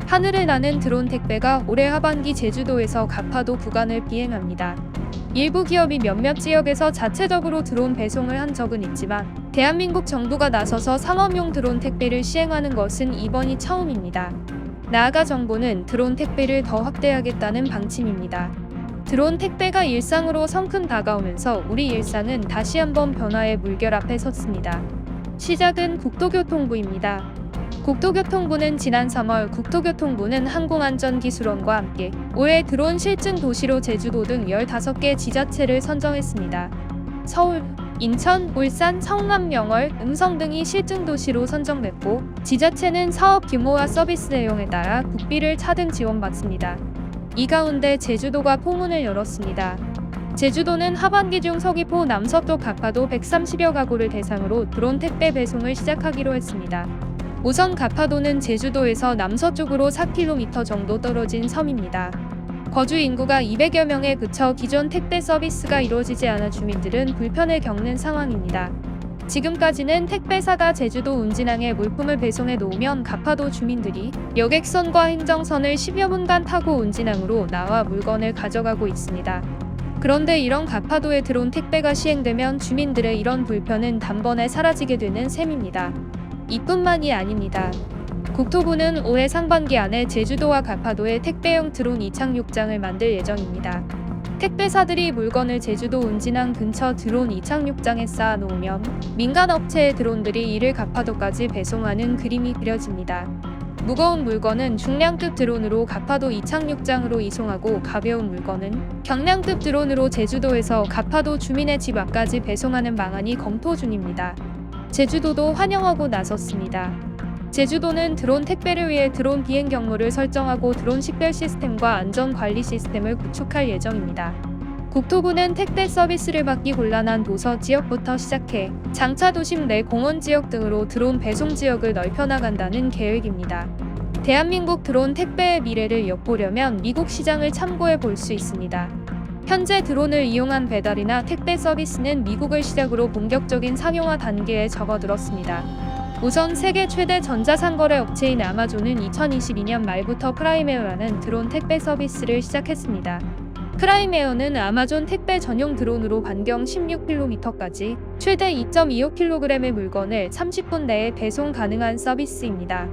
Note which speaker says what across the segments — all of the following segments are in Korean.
Speaker 1: 하늘을 나는 드론 택배가 올해 하반기 제주도에서 가파도 구간을 비행합니다. 일부 기업이 몇몇 지역에서 자체적으로 드론 배송을 한 적은 있지만 대한민국 정부가 나서서 상업용 드론 택배를 시행하는 것은 이번이 처음입니다. 나아가 정부는 드론 택배를 더 확대하겠다는 방침입니다. 드론 택배가 일상으로 성큼 다가오면서 우리 일상은 다시 한번 변화의 물결 앞에 섰습니다. 시작은 국토교통부입니다. 국토교통부는 지난 3월 국토교통부는 항공안전기술원과 함께 올해 드론 실증 도시로 제주도 등 15개 지자체를 선정했습니다. 서울, 인천, 울산, 성남, 영월, 음성 등이 실증 도시로 선정됐고 지자체는 사업 규모와 서비스 내용에 따라 국비를 차등 지원받습니다. 이 가운데 제주도가 포문을 열었습니다. 제주도는 하반기 중 서귀포 남서쪽 가파도 130여 가구를 대상으로 드론 택배 배송을 시작하기로 했습니다. 우선 가파도는 제주도에서 남서쪽으로 4km 정도 떨어진 섬입니다. 거주 인구가 200여 명에 그쳐 기존 택배 서비스가 이루어지지 않아 주민들은 불편을 겪는 상황입니다. 지금까지는 택배사가 제주도 운진항에 물품을 배송해 놓으면 가파도 주민들이 여객선과 행정선을 10여 분간 타고 운진항으로 나와 물건을 가져가고 있습니다. 그런데 이런 가파도의 드론 택배가 시행되면 주민들의 이런 불편은 단번에 사라지게 되는 셈입니다. 이뿐만이 아닙니다. 국토부는 올해 상반기 안에 제주도와 가파도에 택배용 드론 이착륙장을 만들 예정입니다. 택배사들이 물건을 제주도 운진항 근처 드론 이착륙장에 쌓아 놓으면 민간 업체의 드론들이 이를 가파도까지 배송하는 그림이 그려집니다. 무거운 물건은 중량급 드론으로 가파도 이착륙장으로 이송하고 가벼운 물건은 경량급 드론으로 제주도에서 가파도 주민의 집 앞까지 배송하는 방안이 검토 중입니다. 제주도도 환영하고 나섰습니다. 제주도는 드론 택배를 위해 드론 비행 경로를 설정하고 드론 식별 시스템과 안전 관리 시스템을 구축할 예정입니다. 국토부는 택배 서비스를 받기 곤란한 도서 지역부터 시작해 장차 도심 내 공원 지역 등으로 드론 배송 지역을 넓혀나간다는 계획입니다. 대한민국 드론 택배의 미래를 엿보려면 미국 시장을 참고해 볼 수 있습니다. 현재 드론을 이용한 배달이나 택배 서비스는 미국을 시작으로 본격적인 상용화 단계에 접어들었습니다. 우선 세계 최대 전자상거래 업체인 아마존은 2022년 말부터 프라임에어라는 드론 택배 서비스를 시작했습니다. 프라임에어는 아마존 택배 전용 드론으로 반경 16km까지 최대 2.25kg의 물건을 30분 내에 배송 가능한 서비스입니다.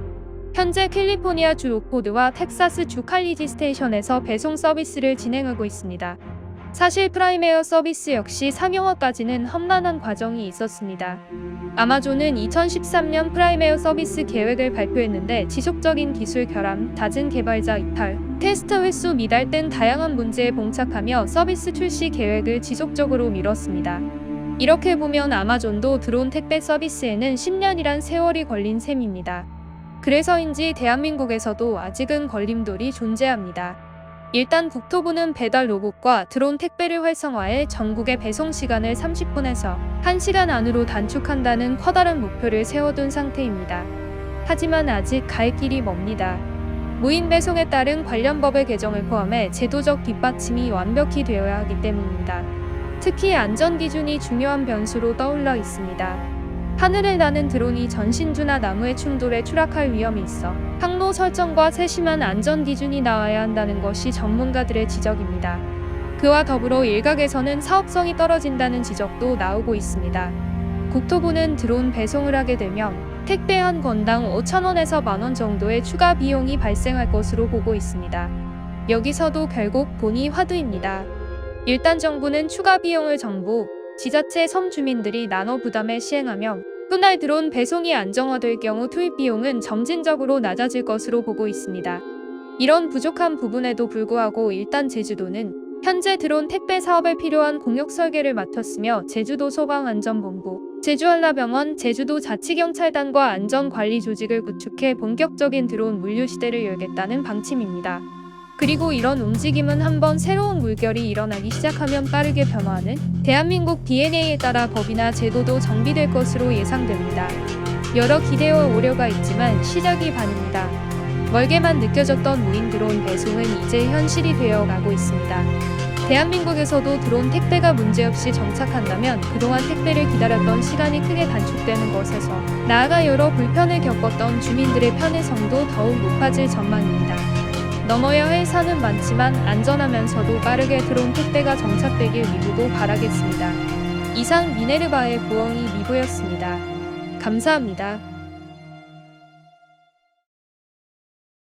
Speaker 1: 현재 캘리포니아주 오코드와 텍사스주 칼리지 스테이션에서 배송 서비스를 진행하고 있습니다. 사실 프라임에어 서비스 역시 상용화까지는 험난한 과정이 있었습니다. 아마존은 2013년 프라임에어 서비스 계획을 발표했는데 지속적인 기술 결함, 잦은 개발자 이탈, 테스트 횟수 미달 등 다양한 문제에 봉착하며 서비스 출시 계획을 지속적으로 미뤘습니다. 이렇게 보면 아마존도 드론 택배 서비스에는 10년이란 세월이 걸린 셈입니다. 그래서인지 대한민국에서도 아직은 걸림돌이 존재합니다. 일단 국토부는 배달 로봇과 드론 택배를 활성화해 전국의 배송 시간을 30분에서 1시간 안으로 단축한다는 커다란 목표를 세워둔 상태입니다. 하지만 아직 갈 길이 멉니다. 무인 배송에 따른 관련 법의 개정을 포함해 제도적 뒷받침이 완벽히 되어야 하기 때문입니다. 특히 안전 기준이 중요한 변수로 떠올라 있습니다. 하늘을 나는 드론이 전신주나 나무의 충돌에 추락할 위험이 있어 항로 설정과 세심한 안전 기준이 나와야 한다는 것이 전문가들의 지적입니다. 그와 더불어 일각에서는 사업성이 떨어진다는 지적도 나오고 있습니다. 국토부는 드론 배송을 하게 되면 택배 한 건당 5,000원에서 만원 정도의 추가 비용이 발생할 것으로 보고 있습니다. 여기서도 결국 본이 화두입니다. 일단 정부는 추가 비용을 정부, 지자체 섬 주민들이 나눠 부담해 시행하면 훗날 드론 배송이 안정화될 경우 투입 비용은 점진적으로 낮아질 것으로 보고 있습니다. 이런 부족한 부분에도 불구하고 일단 제주도는 현재 드론 택배 사업에 필요한 공역 설계를 맡았으며 제주도 소방안전본부, 제주한라병원, 제주도 자치경찰단과 안전관리 조직을 구축해 본격적인 드론 물류 시대를 열겠다는 방침입니다. 그리고 이런 움직임은 한번 새로운 물결이 일어나기 시작하면 빠르게 변화하는 대한민국 DNA에 따라 법이나 제도도 정비될 것으로 예상됩니다. 여러 기대와 우려가 있지만 시작이 반입니다. 멀게만 느껴졌던 무인 드론 배송은 이제 현실이 되어 가고 있습니다. 대한민국에서도 드론 택배가 문제없이 정착한다면 그동안 택배를 기다렸던 시간이 크게 단축되는 것에서 나아가 여러 불편을 겪었던 주민들의 편의성도 더욱 높아질 전망입니다. 넘어야 할 산은 많지만 안전하면서도 빠르게 드론 택배가 정착되길 미루고 바라겠습니다. 이상 미네르바의 부엉이 리뷰였습니다. 감사합니다.